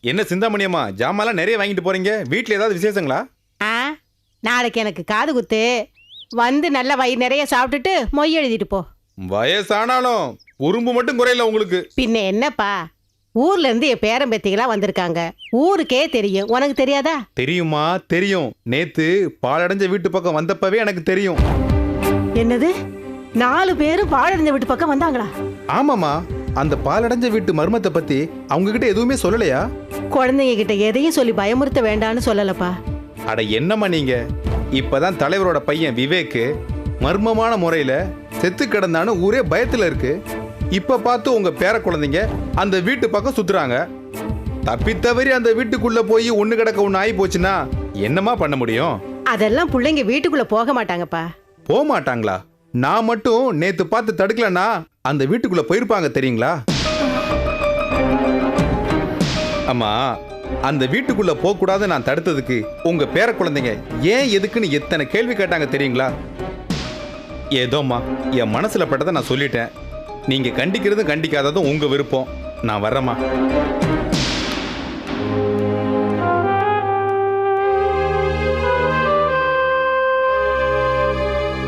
என்ன சிந்தாமணியம்மா, ஜாமான்லாம் நிறைய வாங்கிட்டு போறீங்க? வீட்டில் ஏதாவது விசேஷங்களா? நாளைக்கு எனக்கு காது குத்து. வந்து நல்ல வயிறு நிறைய சாப்பிட்டுட்டு மொய் எழுதிட்டு போ. வயசானாலும் உறும்பு மட்டும் குறையில உங்களுக்கு. பின்ன என்னப்பா, ஊர்ல இருந்து என் பேரம்பேத்திகளா வந்திருக்காங்க. ஊருக்கே தெரியும், உனக்கு தெரியாதா? தெரியுமா? தெரியும். நேத்து பாலடைஞ்ச வீட்டு பக்கம் வந்தப்பவே எனக்கு தெரியும். என்னது, 4 பேரும் பாலடைஞ்ச வீட்டு பக்கம் வந்தாங்களா? ஆமாமா. அந்த பாலடைஞ்ச வீட்டு மர்மத்தை பத்தி அவங்க கிட்ட எதுவுமே சொல்லலையா? குழந்தைங்க கிட்ட எதையும் சொல்லி பயமுறுத்த வேண்டான்னு சொல்லலப்பா. அட என்னம்மா நீங்க, இப்பதான் தலைவரோட பையன் விவேக் மர்மமான முறையில செத்து கிடந்தான்னு ஊரே பயத்துல இருக்கு. இப்ப பார்த்து உங்க பேர குழந்தைங்க அந்த வீட்டு பக்கம் சுத்துறாங்க. தப்பித்தவறி அந்த வீட்டுக்குள்ள போய் ஒண்ணு கிடக்க ஒண்ணு ஆகி போச்சுன்னா என்னமா பண்ண முடியும்? அதெல்லாம் பிள்ளைங்க வீட்டுக்குள்ள போக மாட்டாங்கப்பா. போக மாட்டாங்களா? நான் மட்டும் நேத்து பார்த்து தடுக்கலன்னா அந்த வீட்டுக்குள்ள போயிருப்பாங்க தெரியுங்களா? அம்மா, அந்த வீட்டுக்குள்ள போக கூடாது நான் தடுத்ததுக்கு உங்க பேர குழந்தைங்க ஏன் எதுக்குன்னு எத்தனை கேள்வி கேட்டாங்க தெரியுங்களா? ஏதோம்மா, என் மனசுல பட்டதை நான் சொல்லிட்டேன். நீங்க கண்டிக்கிறதும் கண்டிக்காததும் உங்க விருப்பம். நான் வர்றேம்மா.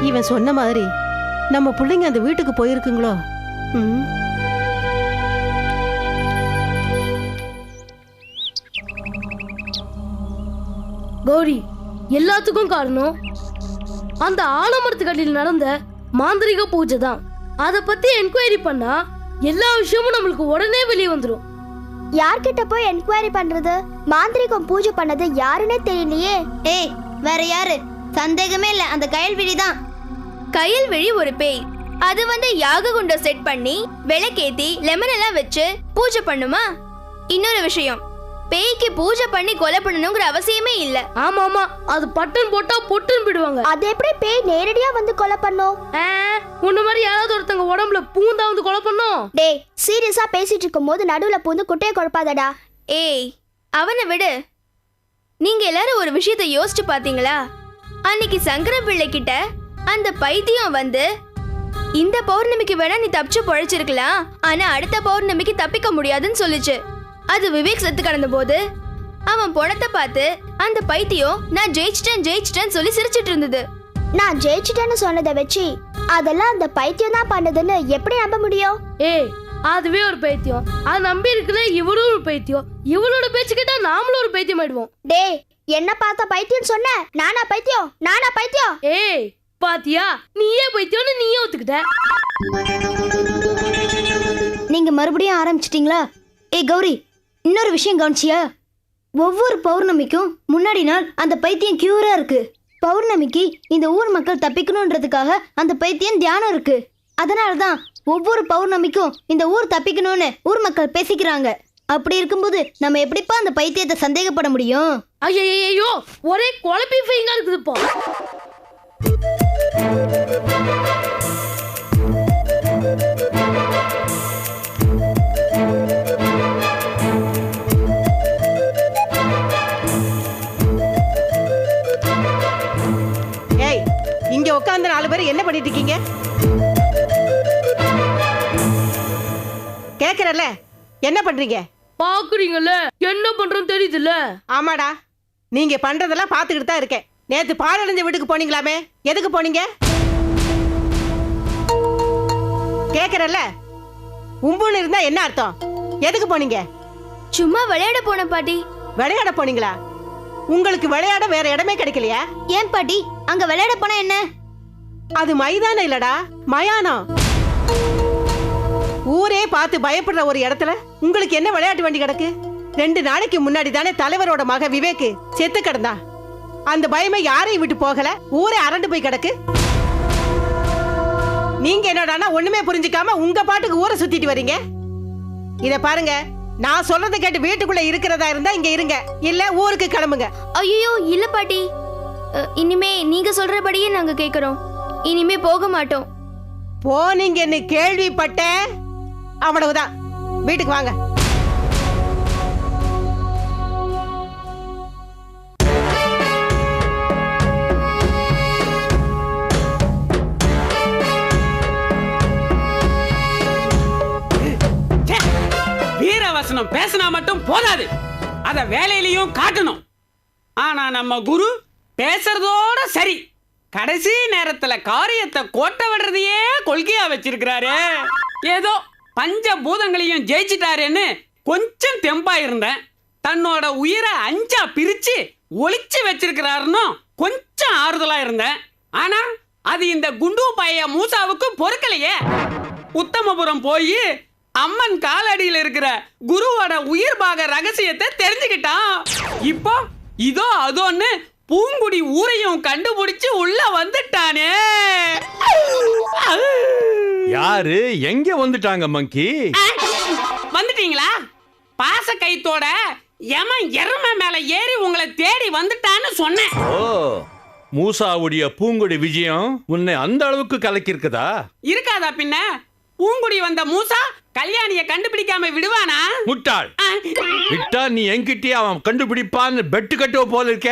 இவன் சொன்ன மாதிரி நம்ம பிள்ளைங்க அந்த வீட்டுக்கு போயிருக்குங்களோ? கௌரி, எல்லாத்துக்கும் காரணம் அந்த ஆலமரத்துக்கடியில் நடந்த மாந்திரிக பூஜை தான். அத பத்தி என்கொயரி பண்ணா எல்லா விஷயமும் நம்மளுக்கு உடனே வெளியே வந்துடும். யார்கிட்ட போய் என்கொயரி பண்றது? மாந்திரிகம் பூஜை பண்ணது யாருன்னே தெரியலையே. ஏய், வேற யாரு? சந்தேகமே இல்ல, அந்த கயல்விழி தான். கயல்விழி ஒரு பேய். அது வந்து யாக குண்டம் செட் பண்ணி விளக்கேத்தி லெமன் எல்லாம் வச்சு பூஜை பண்ணுமா? இன்னொரு விஷயம், பேய்க்கு பூஜை பண்ணி கொலை பண்ணணுங்கிற அவசியமே இல்ல. ஆமா ஆமா, அது பட்டன் போட்டா பொட்டுன்னு போயிடுவாங்க. அது எப்படி பேய் நேரடியா வந்து கொலை பண்ணும்? உன்ன மாதிரி யாராவது ஒருத்தங்க உடம்புல பூந்தா வந்து கொலை பண்ணும்? டேய், சீரியஸா பேசிட்டு இருக்கும் போது நடுவுல பூந்து குட்டையை குழப்பாதடா. ஏய், அவனை விடு. நீங்க எல்லாரும் ஒரு விஷயத்தை யோசிச்சு பாத்தீங்களா? அன்னைக்கு சங்கர பிள்ளை கிட்ட அந்த பைத்தியம் வந்து இந்த பௌர்ணமிக்கு வேணா நீ தப்பிச்சு பொழைச்சிருக்கலாம், ஆனா அடுத்த பௌர்ணமிக்கு தப்பிக்க முடியாதுன்னு சொல்லுச்சு. அது விவேக் செத்து கிடந்த போது அவன் பணத்தை பார்த்து அந்த பைத்தியம் நான் ஜெயிச்சிட்டேன்னு சொல்லி சிரிச்சிட்டு இருந்தது. நான் ஜெயிச்சிட்டேன்னு சொன்னதை வச்சு அதெல்லாம் அந்த பைத்தியம் தான் பண்ணதுன்னு எப்படி நம்ப முடியும்? ஏய், அதுவே ஒரு பைத்தியம். அது நம்பி இருக்குல்ல இவரும் ஒரு பைத்தியம். இவளோட பேச்சு கேட்டா நாமளும் ஒரு பைத்தியம் ஆயிடுவோம். டேய், என்ன பார்த்த பைத்தியம் சொன்ன? நானா பைத்தியம்? நானா பைத்தியம்? ஏய், பாத்தியா, நீயே பைத்தியம்னு நீயே ஒத்துக்கிட்ட. நீங்க மறுபடியும் ஆரம்பிச்சிட்டீங்களா? ஏய் கௌரி, இன்னொரு விஷயம் கவனிச்சியா? ஒவ்வொரு பௌர்ணமிக்கும் முன்னாடி நாள் அந்த பைத்தியம் கியூரா இருக்கு. பௌர்ணமிக்கு இந்த ஊர் மக்கள் தப்பிக்கணும்ன்றதுக்காக அந்த பைத்தியம் தியானம் இருக்கு. அதனாலதான் ஒவ்வொரு பௌர்ணமிக்கும் இந்த ஊர் தப்பிக்கணும்னு ஊர் மக்கள் பேசிக்கிறாங்க. அப்படி இருக்கும்போது நம்ம எப்படிப்பா அந்த பைத்தியத்தை சந்தேகப்பட முடியும்? ஐயோ, ஒரே குழப்பி ஃபைங்கா இருக்குதுப்பா. ஏய், இங்க உட்கார்ந்து 4 பேர் என்ன பண்ணிட்டு இருக்கீங்க? கேக்குறல, என்ன பண்றீங்க? பாக்குறீங்கல்ல, என்ன பண்றோம் தெரியுதுல்ல? ஆமாடா, நீங்க பண்றதெல்லாம் பாத்துக்கிட்டு தான் இருக்கேன். நேத்து பாலடைஞ்ச வீட்டுக்கு போனீங்களாமே, எதுக்கு போனீங்க? கேக்குறல, உம்புன்னு இருந்தா என்ன அர்த்தம்? எதுக்கு போனீங்க? சும்மா விளையாட போன பாட்டி. விளையாட போனீங்களா? உங்களுக்கு விளையாட வேற இடமே கிடைக்கலையா? ஏன் பாட்டி, அங்க விளையாட போனா என்ன? அது மைதானம் இல்லடா, மயானம். ஊரே பார்த்து பயப்படுற ஒரு இடத்துல உங்களுக்கு என்ன விளையாட்டு வண்டி கிடக்கு? 2 நாளைக்கு முன்னாடி தானே தலைவரோட மக விவேக் செத்து கிடந்தான். அந்த பயமே யாரையும் விட்டு போகல, ஊரே அரண்டு போய் கிடக்கு. நீங்க என்னடானா ஒண்ணுமே புரிஞ்சுக்காம உங்க பாட்டுக்கு ஊரை சுத்திட்டு வரீங்க. இத பாருங்க, நான் சொல்றதை கேட்டு வீட்டுக்குள்ள இருக்கிறதா இருந்தா இங்க இருங்க, இல்ல ஊருக்கு கிளம்புங்க. ஐயோ இல்ல பாட்டி, இனிமே நீங்க சொல்றபடியே நாங்க கேக்குறோம். இனிமே போக மாட்டோம். போனீங்கன்னு கேள்விப்பட்டேன், அவ்வளவுதான். வீட்டுக்கு வாங்க. வீரவசனம் பேசினா மட்டும் போதாது, அத வேலையிலையும் காட்டணும். ஆனா நம்ம குரு பேசுறதோட சரி, கடைசி நேரத்துல காரியத்தை கோட்டை விடுறதையே கொள்கையா வச்சிருக்கிறாரு. ஏதோ பஞ்ச பூதங்களையும் ஜெயிச்சிட்டாருன்னு கொஞ்சம் தெம்பா இருந்தேன். தன்னோட உயிரை 5ஆ பிரிச்சு ஒளிச்சு வச்சிருக்கிறாருன்னு கொஞ்சம் ஆறுதலா இருந்தேன். ஆனா அது இந்த குண்டு பைய மூசாவுக்கு பொறுக்கலையே. உத்தமபுரம் போய் அம்மன் காலடியில் இருக்கிற குருவோட உயிர் பாக ரகசியத்தை தெரிஞ்சுக்கிட்டான். இப்போ இதோ அதோன்னு பூங்குடி ஊரையும் கண்டுபிடிச்சு உள்ள வந்துட்டானே. யாரு எங்க வந்துட்டாங்க மங்கி? வந்துட்டீங்களா? பாச கைத்தோட யமன் எருமை மேல ஏறி உங்களை தேடி வந்துட்டான்னு சொன்னேன். ஓ, மூசாவுடைய பூங்குடி விஜயம் உன்னை அந்த அளவுக்கு கலக்கி இருக்குதா? இருக்காதா பின்ன? பூங்குடி வந்த மூசா கல்யாணிய கண்டுபிடிக்காம விடுவானா? முட்டாள், விட்டா நீ என்கிட்டயே அவன் கண்டுபிடிப்பான்னு பெட்டு கட்டுவ போல இருக்க.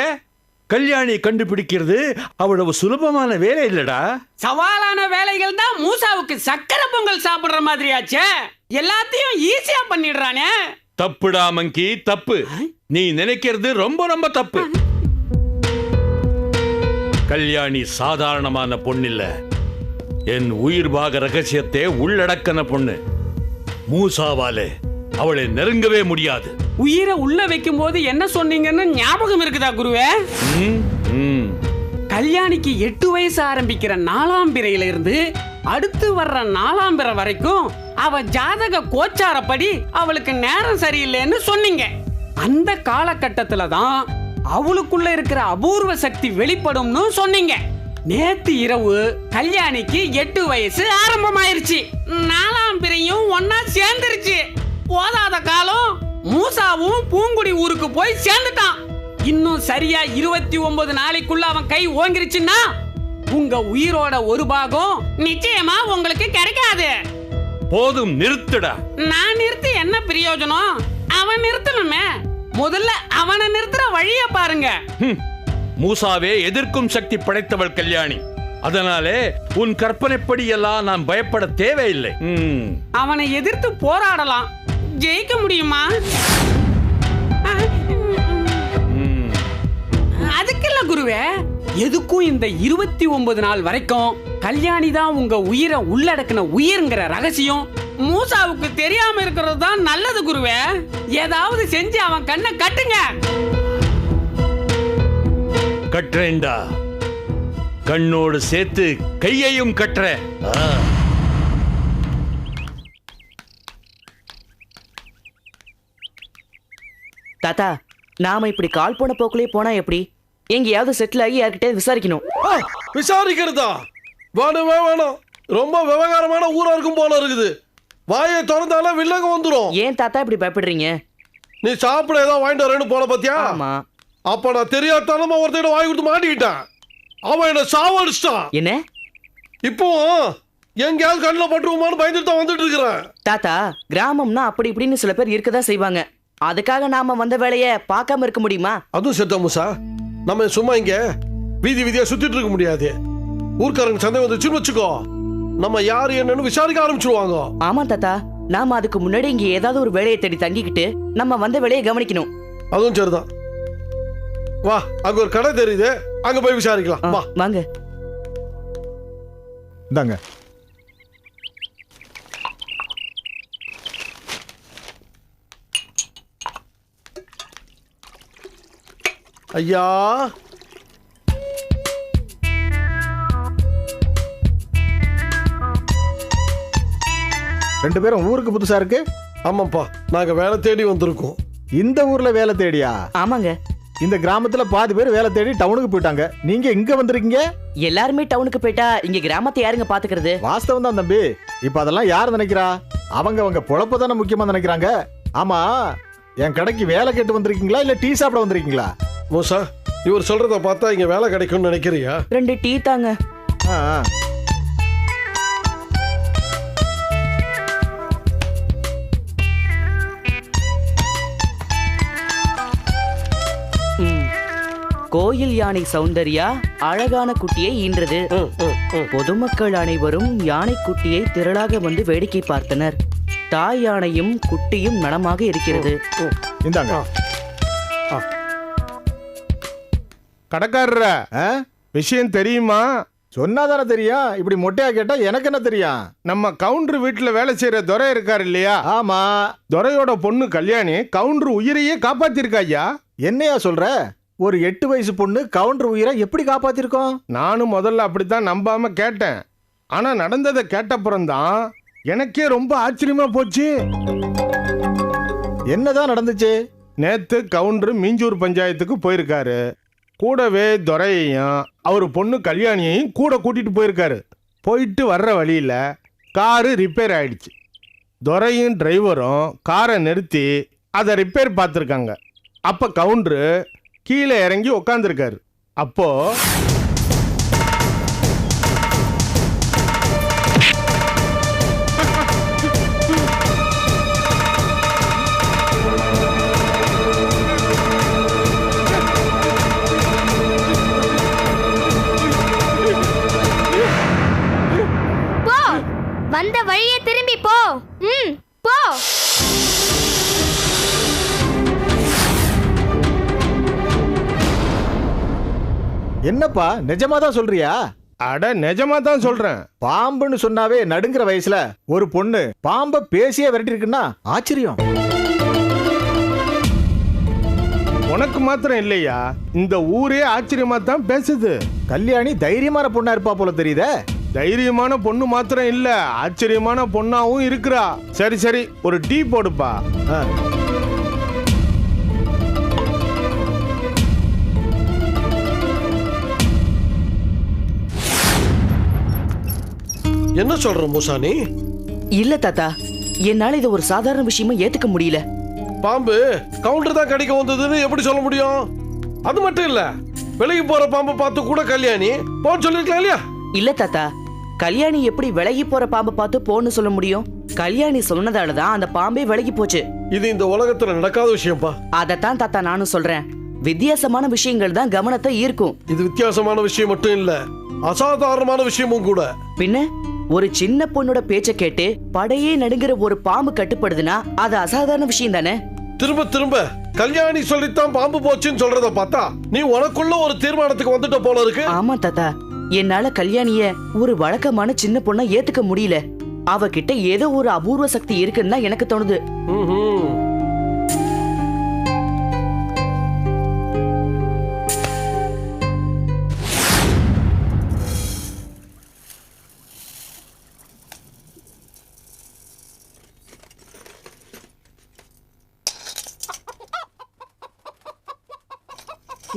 கல்யாணி கண்டுபிடிக்கிறது அவ்வளவு சுலபமான வேலை இல்லடா. சவாலான வேலைகள் தான் மூசாவுக்கு சக்கரை பொங்கல் சாப்பிடுற மாதிரியாச்சே. எல்லாத்தையும் ஈஸியா பண்ணிடுறானே. தப்புடா மங்கி, தப்பு. நீ நினைக்கிறது ரொம்ப ரொம்ப தப்பு. கல்யாணி சாதாரணமான பொண்ணில்ல, என் உயிர் பாக ரகசியத்தை உள்ளடக்கன பொண்ணு. மூசாவாலே அவளை நெருங்கவே முடியாது. உயிரை உள்ள வைக்கும் போது என்ன சொன்னீங்கன்னு ஞாபகம் இருக்குதா குருவே? கல்யாணிக்கு 8 வயசு ஆரம்பிக்கிற 4ஆம் பிறையில இருந்து அடுத்து வர்ற 4ஆம் பிறை வரைக்கும் அவ ஜாதக கோச்சாரப்படி அவளுக்கு நேரம் சரியில்லைன்னு சொன்னீங்க. அந்த காலகட்டத்துல தான் அவளுக்குள்ள இருக்கிற அபூர்வ சக்தி வெளிப்படும்னு சொன்னீங்க. நேத்து இரவு கல்யாணிக்கு 8 வயசு ஆரம்பமாயிருச்சு. 4ஆம் பிறையும் ஒன்னா சேர்ந்துருச்சு. போதாத காலம் மூசாவும் பூங்குடி ஊருக்கு போய் சேர்ந்துட்டான். இன்னும் சரியா 29 நாளைக்குள்ள அவன் கை ஓங்கிருச்சுன்னா உங்க உயிரோட ஒரு பாகம் நிச்சயமா உங்களுக்கு கிடைக்காது. போதும், நிறுத்துடா. நான் நிறுத்தி என்ன பிரயோஜனம்? அவன் நிறுத்தணுமே. முதல்ல அவனை நிறுத்துற வழிய பாருங்க. மூசாவே எதிர்க்கும் சக்தி படைத்தவள் கல்யாணி. அதனாலே உன் கற்பனைப்படி எல்லாம் நான் பயப்பட தேவையில்லை. அவனை எதிர்த்து போராடலாம். ஜெயிக்க முடியுமா? அதுக்கில்ல குருவே. எதுக்கும் இந்த 29 நாள் வரைக்கும் கல்யாணி தான் உங்க உயிரை உள்ளடக்கின உயிர்ங்கிற ரகசியம் மூசாவுக்கு தெரியாம இருக்கிறது தான் நல்லது குருவே. ஏதாவது செஞ்சு அவன் கண்ணை கட்டுங்க. கட்டுறேன்டா, கண்ணோடு சேர்த்து கையையும் கட்டுறேன். தாத்தா, நாம இப்படி கால் போன போக்குலயே போனா எப்படி? எங்கேயாவது செட்டில் ஆகி யார்கிட்ட விசாரிக்கணும். விசாரிக்கிறதா? வேணுமே வேணும். ரொம்ப விவகாரமான ஊரா இருக்கும் போல இருக்குது. வாயை திறந்தாலே வில்லங்க வந்துடும். ஏன் தாத்தா இப்படி பயப்படுறீங்க? நீ சாப்பிட ஏதோ வாங்கிட்டு வரேன்னு போன பாத்தியா? ஆமா. அப்ப நான் தெரியாதனமா ஒருத்தட வாங்கி கொடுத்து மாட்டிக்கிட்டேன். அவன் என்ன சாவடிச்சிட்டான். என்ன? இப்போ எங்கேயாவது கண்ணில் பட்டுருமான்னு பயந்துட்டு தான் வந்துட்டு இருக்கிறேன். தாத்தா, கிராமம்னா அப்படி இப்படின்னு சில பேர் இருக்கதான் செய்வாங்க. அதுக்காக நாம வந்த வேலைய பார்க்காம இருக்க முடியுமா? அதுவும் செத்தா மூசா, நம்ம சும்மா இங்க வீதி வீதியா சுத்திட்டு இருக்க முடியாது. ஊர்க்காரங்க சந்தை வந்துச்சுன்னு வச்சுக்கோ, நம்ம யாரு என்னன்னு விசாரிக்க ஆரம்பிச்சிருவாங்க. ஆமா தாத்தா, நாம அதுக்கு முன்னாடி இங்க ஏதாவது ஒரு வேலையை தேடி தங்கிக்கிட்டு நம்ம வந்த வேலையை கவனிக்கணும். அதுவும் சரிதான். வா, அங்க ஒரு கடை தெரியுது, அங்க போய் விசாரிக்கலாம். வா வாங்க. இந்தாங்க. ஐயா, ரெண்டு பேரும் ஊருக்கு புதுசா இருக்கு? ஆமாப்பா, நாங்க வேலை தேடி வந்திருக்கோம். இந்த ஊர்ல வேலை தேடியா? ஆமாங்க. இந்த கிராமத்துல பாதி பேர் வேலை தேடி டவுனுக்கு போயிட்டாங்க. நீங்க இங்க வந்திருக்கீங்க? எல்லாருமே டவுனுக்கு போயிட்டா இங்க கிராமத்தை யாருங்க பாத்துக்கிறது? வாஸ்தவம் தான் தம்பி. இப்ப அதெல்லாம் யார் நினைக்கிறா? அவங்க பொழப்ப தானே முக்கியமா நினைக்கிறாங்க. ஆமா, என் கடைக்கு வேலை கேட்டு வந்திருக்கீங்களா இல்ல டீ சாப்பிட வந்திருக்கீங்களா? மூசா, இவர் சொல்றத பார்த்தா இங்க வேலை கிடைக்கும்னு நினைக்கிறியா? 2 டீ தாங்க. கோயில் யானை சௌந்தர்யா அழகான குட்டியை ஈன்றது. பொதுமக்கள் அனைவரும் யானை குட்டியை திரளாக வந்து வேடிக்கை பார்த்தனர். தாய் யானையும் குட்டியும் நலமாக இருக்கிறது. இந்தாங்க. கடைக்காரர ஆ? விஷயம் தெரியுமா? சொன்னாதானே தெரியும். இப்படி மொட்டையா கேட்டா எனக்கு என்ன தெரியும்? நம்ம கவுண்டர் வீட்டுல வேலை செய்யற துரை இருக்காரு இல்லையா? ஆமா. துரையோட பொண்ணு கல்யாணி கவுண்டர் உயிரையே காப்பாத்திருக்கா ஐயா. என்னையா சொல்ற? ஒரு 8 வயசு பொண்ணு கவுண்டர் உயிரை எப்படி காப்பாத்திருக்கோம்? நானும் முதல்ல அப்படித்தான் நம்பாம கேட்டேன். ஆனா நடந்ததை கேட்டப்புறம்தான் எனக்கே ரொம்ப ஆச்சரியமா போச்சு. என்னதான் நடந்துச்சு? நேத்து கவுண்டர் மீஞ்சூர் பஞ்சாயத்துக்கு போயிருக்காரு. கூடவே துரையையும் அவர் பொண்ணு கல்யாணியையும் கூட கூட்டிட்டு போயிருக்காரு. போயிட்டு வர்ற வழியில காரு ரிப்பேர் ஆயிடுச்சு. துரையும் டிரைவரும் காரை நிறுத்தி அதை ரிப்பேர் பார்த்துருக்காங்க. அப்ப கவுண்டரு கீழே இறங்கி உக்காந்துருக்காரு. அப்போ வந்த வழியே திரும்பி போ. போ. என்னப்பா நிஜமாதான் சொல்றியா? அட நிஜமா தான் சொல்றேன். பாம்புன்னு சொன்னாவே நடுங்கிற வயசுல ஒரு பொண்ணு பாம்பை பேசியே விரட்டி இருக்குன்னா ஆச்சரியம். உனக்கு மாத்திரம் இல்லையா, இந்த ஊரே ஆச்சரியமா தான் பேசுது. கல்யாணி தைரியமான பொண்ணா இருப்பா போல தெரியுதே. தைரியமான பொண்ணு மாத்திரம் இல்ல, ஆச்சரியமான பொண்ணாவும் இருக்கிறா. சரி சரி, ஒரு டீ போடுப்பா. என்ன சொல்ற மூசானி? இல்ல தாத்தா, என்னால இது ஒரு சாதாரண விஷயமா ஏத்துக்க முடியல. பாம்பு கவுண்டர் தான் கடிக்க வந்ததுன்னு எப்படி சொல்ல முடியும்? அது மட்டும் இல்ல, விலகி போற பாம்பை பார்த்து கூட கல்யாணி போன்னு சொல்லிருக்கலாம் இல்லையா? இல்ல தாத்தா, கல்யாணி எப்படி விலகி போற பாம்பை பார்த்து போன்னு சொல்ல முடியும்? கல்யாணி சொன்னதாலதான் அந்த பாம்பே விலகி போச்சு. இது இந்த உலகத்துல நடக்காத விஷயம்ப்பா. அதத்தான் தாத்தா நானும் சொல்றேன். வித்தியாசமான விஷயங்கள் தான் கவனத்தை ஈர்க்கும். இது வித்தியாசமான விஷயம் மட்டும் இல்ல, அசாதாரணமான விஷயமும் கூட. பின்ன ஒரு சின்ன பொண்ணோட பேச்ச கேட்டு படையே நடுங்கிற ஒரு பாம்பு கட்டுப்படுதுன்னா அது அசாதாரண விஷயம் தானே? திரும்ப திரும்ப கல்யாணி சொல்லித்தான் பாம்பு போச்சுன்னு சொல்றத பார்த்தா நீ உனக்குள்ள ஒரு தீர்மானத்துக்கு வந்துட்ட போல இருக்கு. ஆமா தாத்தா, என்னால கல்யாணிய ஒரு வழக்கமான சின்ன பொண்ணா ஏத்துக்க முடியல. அவகிட்ட ஏதோ ஒரு அபூர்வ சக்தி இருக்குன்னு தான் எனக்கு தோணுது.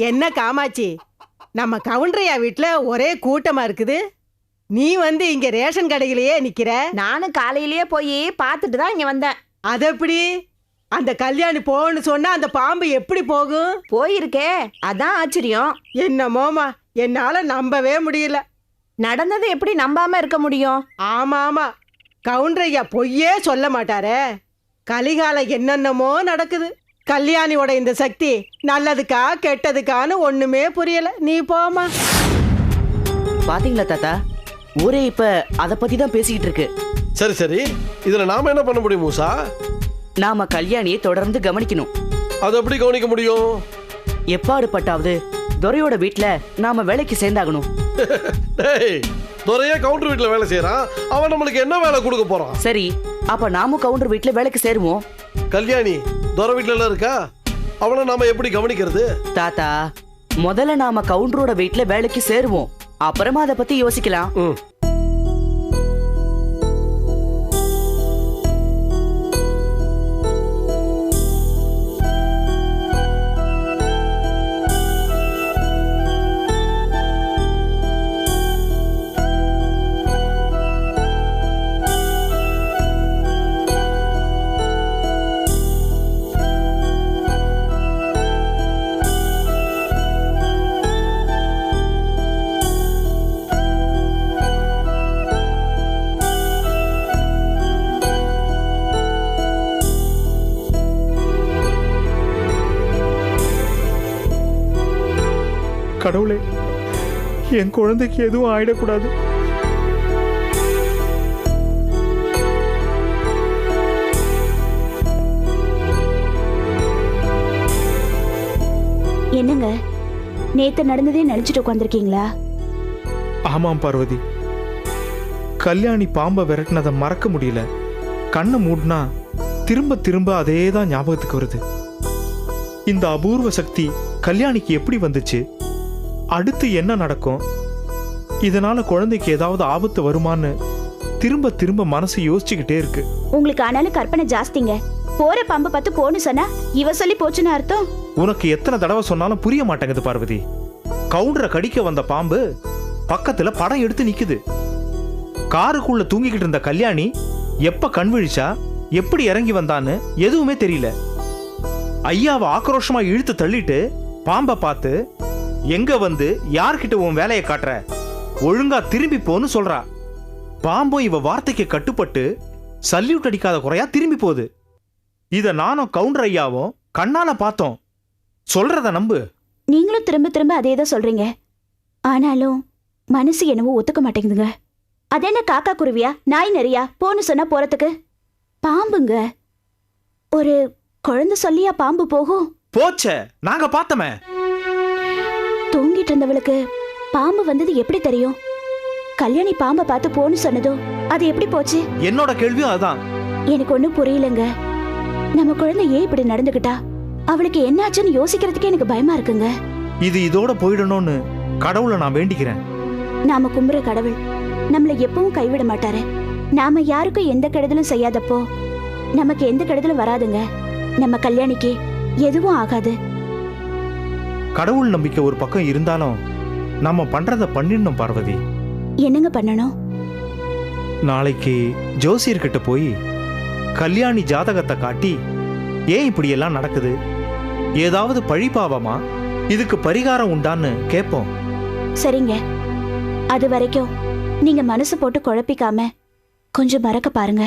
என்ன காமாட்சி, நம்ம கவுண்டரையா வீட்டுல ஒரே கூட்டமா இருக்குது. நீ வந்து இங்க ரேஷன் கடையிலேயே நிக்கிற. நானும் காலையிலேயே போய் பார்த்துட்டு தான் இங்க வந்தேன். அது எப்படி? அந்த கல்யாணி போன்னு சொன்னா அந்த பாம்பு எப்படி போகும்? போயிருக்கே, அதான் ஆச்சரியம். என்னமோமா, என்னால நம்பவே முடியல. நடந்தது எப்படி நம்பாம இருக்க முடியும்? ஆமா ஆமா, கவுண்டரையா பொய்யே சொல்ல மாட்டாரே. கலிகாலம் என்னென்னமோ நடக்குது. கல்யாணியோட இந்த சக்தி நல்லதுக்கா கெட்டதுக்கான்னு ஒண்ணுமே புரியல. நீ போமா. பாத்தீங்களா தாத்தா, ஊரே இப்ப அத பத்தி தான் பேசிக்கிட்டு இருக்கு. சரி சரி, இதுல நாம என்ன பண்ண முடியும் மூசா? நாம கல்யாணியை தொடர்ந்து கவனிக்கணும். அது எப்படி கவனிக்க முடியும்? எப்பாடுபட்டாவது துரையோட வீட்டுல நாம வேலைக்கு சேர்ந்தாகணும். துரையே கவுண்டர் வீட்டுல வேலை செய்யறான், அவன் நம்மளுக்கு என்ன வேலை கொடுக்க போறான்? சரி, அப்ப நாமும் கவுண்டர் வீட்டுல வேலைக்கு சேருவோம். கல்யாணி துரை வீட்டுல இருக்கா, அவனை நாம எப்படி கவனிக்கிறது? தாத்தா, முதல்ல நாம கவுண்டரோட வீட்டுல வேலைக்கு சேருவோம், அப்புறமா அதை பத்தி யோசிக்கலாம். கடவுளே, என் குழந்தைக்கு எதுவும் ஆயிடக்கூடாது. என்னங்க, நேத்து நடந்ததே நினைச்சிட்டு உட்காந்துருக்கீங்களா? ஆமாம் பார்வதி, கல்யாணி பாம்பை விரட்டினதை மறக்க முடியல. கண்ணை மூடினா திரும்ப திரும்ப அதே தான் ஞாபகத்துக்கு வருது. இந்த அபூர்வ சக்தி கல்யாணிக்கு எப்படி வந்துச்சு? அடுத்து என்ன நடக்கும்? இதனால குழந்தைக்கு ஏதாவது ஆபத்து வருமான்னு திரும்ப திரும்ப மனசு யோசிச்சுக்கிட்டே இருக்கு. உங்களுக்கு ஆனாலும் கற்பனை ஜாஸ்திங்க. போற பாம்பை பார்த்து போன்னு சொன்னா இவ சொல்லி போச்சுன்னு அர்த்தம். உனக்கு எத்தனை தடவை சொன்னாலும் புரிய மாட்டேங்குது பார்வதி. கவுண்டரை கடிக்க வந்த பாம்பு பக்கத்துல படம் எடுத்து நிக்குது. காருக்குள்ள தூங்கிக்கிட்டு இருந்த கல்யாணி எப்ப கண் விழிச்சா, எப்படி இறங்கி வந்தான்னு எதுவுமே தெரியல. ஐயாவை ஆக்ரோஷமா இழுத்து தள்ளிட்டு பாம்பை பார்த்து, எங்க வந்து யார்கிட்ட உன் வேலையை காட்டுற, ஒழுங்கா திரும்பி போன்னு சொல்றா. பாம்போ இவ வார்த்தைக்கு கட்டுப்பட்டு சல்யூட் அடிக்காத குறையா திரும்பி போகுது. இத நானும் கவுண்டர் ஐயாவும் கண்ணால பார்த்தோம். சொல்றத நம்பு. நீங்களும் திரும்ப திரும்ப அதே தான் சொல்றீங்க. ஆனாலும் மனசு என்னவோ ஒத்துக்க மாட்டேங்குதுங்க. அது என்ன காக்கா குருவியா, நாய் நெறியா போன்னு சொன்னா போறதுக்கு? பாம்புங்க. ஒரு குழந்தை சொல்லியா பாம்பு போகும்? போச்சே, நாங்க பார்த்தோமே. தூங்கிட்டு இருந்தவளுக்கு பாம்பு வந்தது எப்படி தெரியும்? கல்யாணி பாம்பை பார்த்து போன்னு சொன்னதோ அது எப்படி போச்சு? என்னோட கேள்வியும் அதான். எனக்கு ஒண்ணும் புரியலங்க. நம்ம குழந்தை ஏன் இப்படி நடந்துகிட்டா? அவளுக்கு என்னாச்சுன்னு யோசிக்கிறதுக்கே எனக்கு பயமா இருக்குங்க. இது இதோட போயிடணும்னு கடவுளை நான் வேண்டிக்கிறேன். நாம கும்புற கடவுள் நம்மள எப்பவும் கைவிட மாட்டாரு. நாம யாருக்கும் எந்த கெடுதலும் செய்யாதப்போ நமக்கு எந்த கெடுதலும் வராதுங்க. நம்ம கல்யாணிக்கு எதுவும் ஆகாது. கடவுள் நம்பிக்கை ஒரு பக்கம் இருந்தாலும் நம்ம பண்றத பண்ணிடணும் பார்வதி. என்னங்க பண்ணணும்? நாளைக்கு ஜோசியர்கிட்ட போய் கல்யாணி ஜாதகத்தை காட்டி, ஏன் இப்படி எல்லாம் நடக்குது, ஏதாவது பழிபாவமா, இதுக்கு பரிகாரம் உண்டான்னு கேட்போம். சரிங்க. அது வரைக்கும் நீங்க மனசு போட்டு குழப்பிக்காம கொஞ்சம் மறக்க பாருங்க.